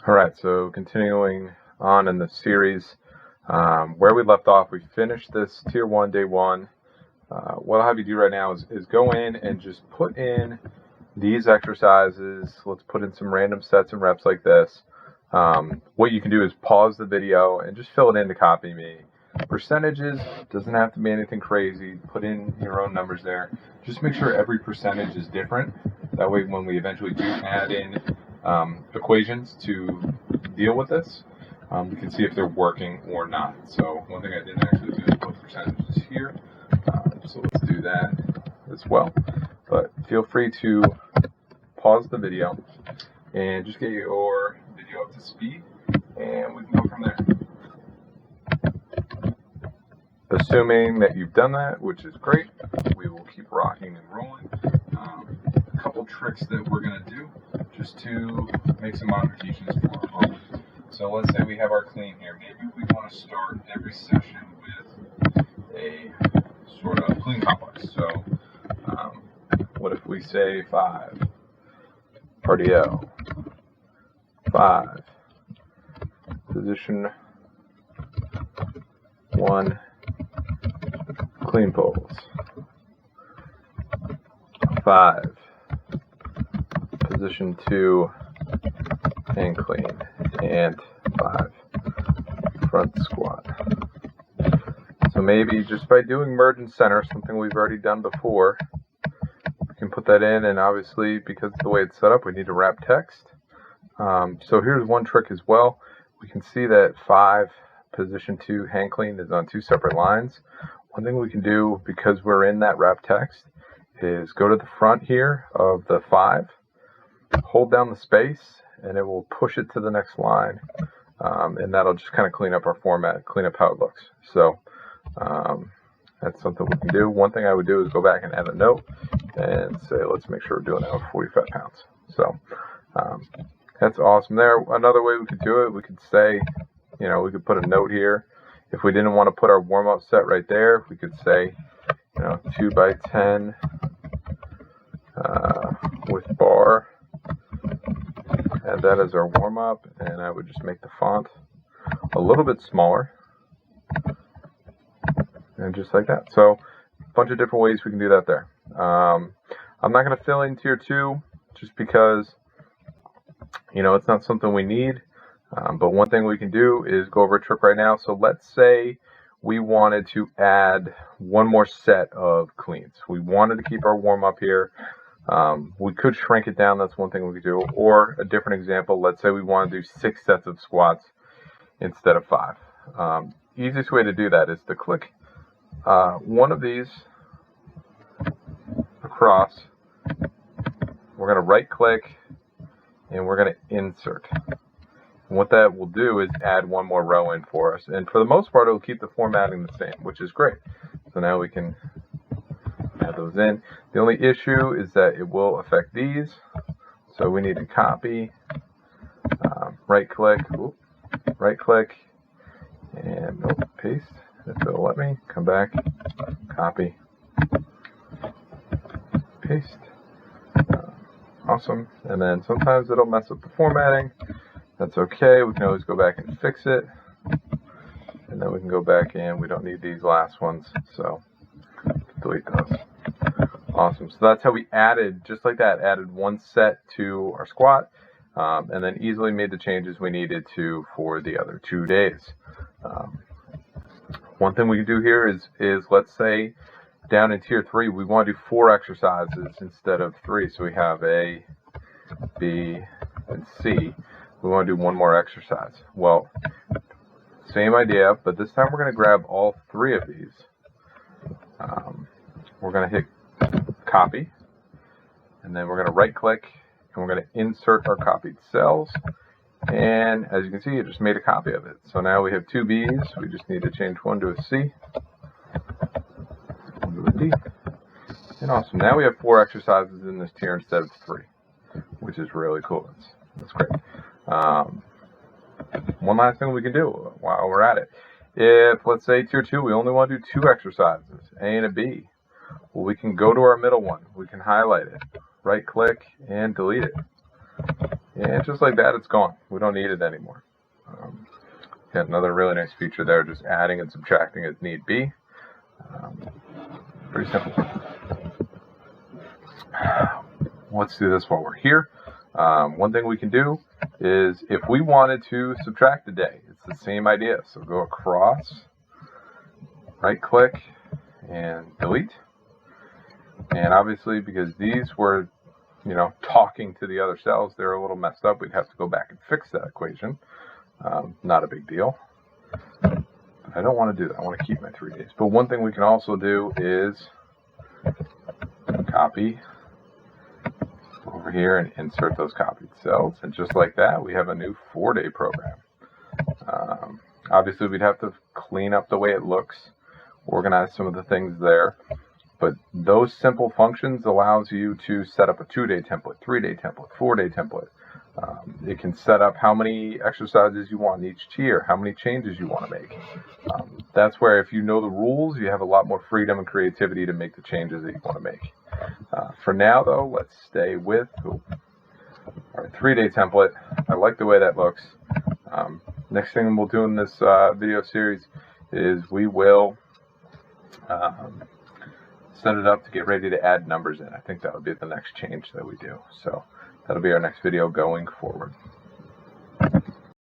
All right, so continuing on in the series, where we left off, we finished this Tier 1, Day 1. What I'll have you do right now is go in and just put in these exercises. Let's put in some random sets and reps like this. What you can do is pause the video and just fill it in to copy me. Percentages, doesn't have to be anything crazy. Put in your own numbers there. Just make sure every percentage is different. That way when we eventually do add in equations to deal with this, we can see if they're working or not. So one thing I didn't actually do is put percentages here. So let's do that as well. But feel free to pause the video and just get your video up to speed, and we can go from there. Assuming that you've done that, which is great, we will keep rocking and rolling. A couple tricks that we're going to do just to make some modifications for our body. So let's say we have our clean here. Maybe we want to start every session with a sort of clean complex. So what if we say 5 RDL, 5 position 1 clean pulls, 5 position 2 hang clean, and 5 front squat. So maybe just by doing merge and center, something we've already done before, we can put that in, and obviously because of the way it's set up, we need to wrap text. So here's one trick as well. We can see that 5 position 2 hang clean is on 2 separate lines. One thing we can do, because we're in that wrap text, is go to the front here of the 5, hold down the space, and it will push it to the next line. And that'll just kind of clean up our format, clean up how it looks. So that's something we can do. One thing I would do is go back and add a note and say, let's make sure we're doing that with 45 pounds. So that's awesome there. Another way we could do it, we could say, we could put a note here. If we didn't want to put our warm-up set right there, we could say, 2 by 10 with bar. Add that as our warm-up, and I would just make the font a little bit smaller. And just like that. So a bunch of different ways we can do that there. I'm not going to fill in Tier 2 just because, it's not something we need. But one thing we can do is go over a trick right now. So let's say we wanted to add one more set of cleans. We wanted to keep our warm-up here. We could shrink it down. That's one thing we could do. Or a different example, let's say we want to do 6 sets of squats instead of 5. Easiest way to do that is to click one of these across. We're going to right-click, and we're going to insert. And what that will do is add one more row in for us. And for the most part, it will keep the formatting the same, which is great. So now we can add those in. The only issue is that it will affect these. So we need to copy, right-click, and paste. If it'll let me, come back, copy, paste. Awesome. And then sometimes it'll mess up the formatting. That's okay. We can always go back and fix it. And then we can go back in. We don't need these last ones, so delete those. Awesome. So that's how we added, just like that, added one set to our squat, and then easily made the changes we needed to for the other 2 days. One thing we can do here is let's say down in Tier 3, we want to do 4 exercises instead of 3. So we have A, B, and C. We want to do one more exercise. Well, same idea, but this time we're going to grab all 3 of these. We're going to hit copy, and then we're going to right-click, and we're going to insert our copied cells. And as you can see, it just made a copy of it. So now we have 2 B's. We just need to change one to a C, one to a D. And awesome. Now we have 4 exercises in this tier instead of 3, which is really cool. That's great. One last thing we can do while we're at it. If, let's say, Tier 2, we only want to do 2 exercises, A and a B, well, we can go to our middle one. We can highlight it, right-click, and delete it. And just like that, it's gone. We don't need it anymore. Got another really nice feature there, just adding and subtracting as need be. Pretty simple. Let's do this while we're here. One thing we can do is if we wanted to subtract a day, it's the same idea. So go across, right click, and delete. And obviously, because these were, talking to the other cells, they're a little messed up. We'd have to go back and fix that equation. Not a big deal. But I don't want to do that. I want to keep my 3 days. But one thing we can also do is copy over here and insert those copied cells. And just like that, we have a new 4-day program. Obviously, we'd have to clean up the way it looks, organize some of the things there. But those simple functions allows you to set up a 2-day template, 3-day template, 4-day template. It can set up how many exercises you want in each tier, how many changes you want to make. That's where if you know the rules, you have a lot more freedom and creativity to make the changes that you want to make. For now, though, let's stay with our 3-day template. I like the way that looks. Next thing we'll do in this video series is we will set it up to get ready to add numbers in. I think that would be the next change that we do. So that'll be our next video going forward.